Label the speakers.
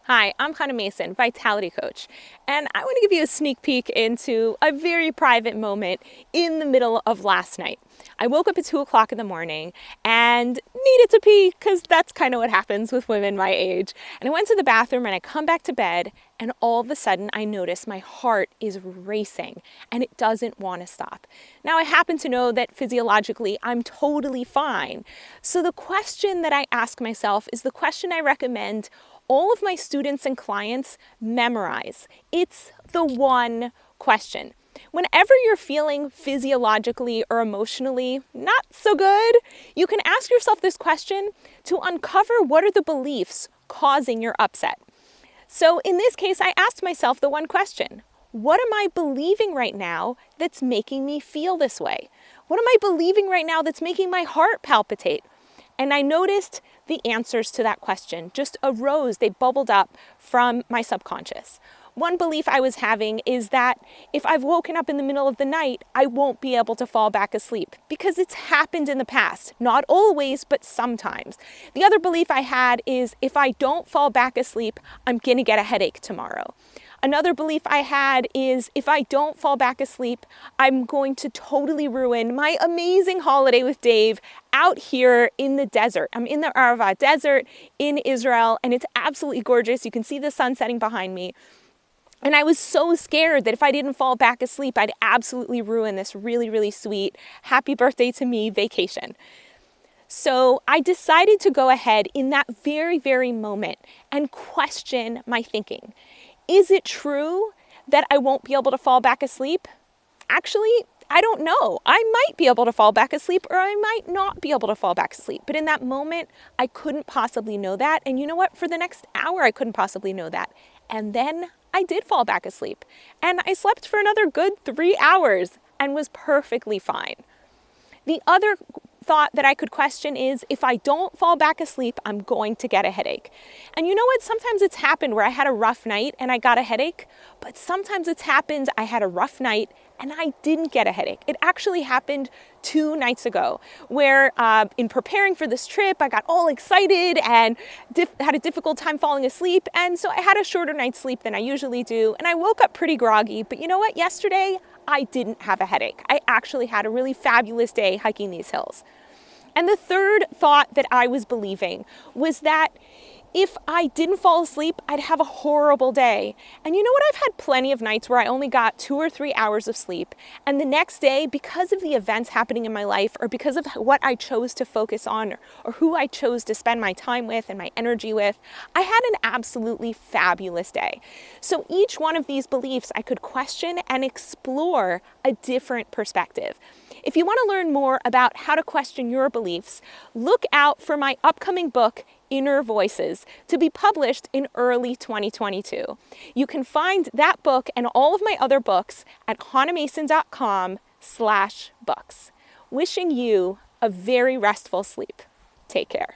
Speaker 1: Hi, I'm Chana Vitality Coach, and I want to give you a sneak peek into a very private moment in the middle of last night. I woke up at 2 o'clock in the morning and needed to pee because that's kind of what happens with women my age. And I went to the bathroom and I come back to bed, and all of a sudden I notice my heart is racing and it doesn't want to stop. Now I happen to know that physiologically I'm totally fine. So the question that I ask myself is the question I recommend all of my students and clients memorize. It's the one question. Whenever you're feeling physiologically or emotionally not so good, you can ask yourself this question to uncover what are the beliefs causing your upset. So in this case, I asked myself the one question: what am I believing right now that's making me feel this way? What am I believing right now that's making my heart palpitate? And I noticed the answers to that question just arose, they bubbled up from my subconscious. One belief I was having is that if I've woken up in the middle of the night, I won't be able to fall back asleep because it's happened in the past. Not always, but sometimes. The other belief I had is if I don't fall back asleep, I'm gonna get a headache tomorrow. Another belief I had is if I don't fall back asleep, I'm going to totally ruin my amazing holiday with Dave out here in the desert. I'm in the Arava Desert in Israel, and it's absolutely gorgeous. You can see the sun setting behind me. And I was so scared that if I didn't fall back asleep, I'd absolutely ruin this really, really sweet happy birthday to me vacation. So I decided to go ahead in that very, very moment and question my thinking. Is it true that I won't be able to fall back asleep? Actually, I don't know. I might be able to fall back asleep, or I might not be able to fall back asleep. But in that moment, I couldn't possibly know that. And you know what? For the next hour, I couldn't possibly know that. And then I did fall back asleep. And I slept for another good 3 hours and was perfectly fine. The other thought that I could question is if I don't fall back asleep, I'm going to get a headache. And you know what? Sometimes it's happened where I had a rough night and I got a headache, but sometimes it's happened I had a rough night and I didn't get a headache. It actually happened 2 nights ago where in preparing for this trip, I got all excited and had a difficult time falling asleep. And so I had a shorter night's sleep than I usually do. And I woke up pretty groggy, but you know what? Yesterday, I didn't have a headache. I actually had a really fabulous day hiking these hills. And the third thought that I was believing was that if I didn't fall asleep, I'd have a horrible day. And you know what? I've had plenty of nights where I only got 2 or 3 hours of sleep. And the next day, because of the events happening in my life, or because of what I chose to focus on, or who I chose to spend my time with and my energy with, I had an absolutely fabulous day. So each one of these beliefs I could question and explore a different perspective. If you want to learn more about how to question your beliefs, look out for my upcoming book, Inner Voices, to be published in early 2022. You can find that book and all of my other books at chanamason.com/books. Wishing you a very restful sleep. Take care.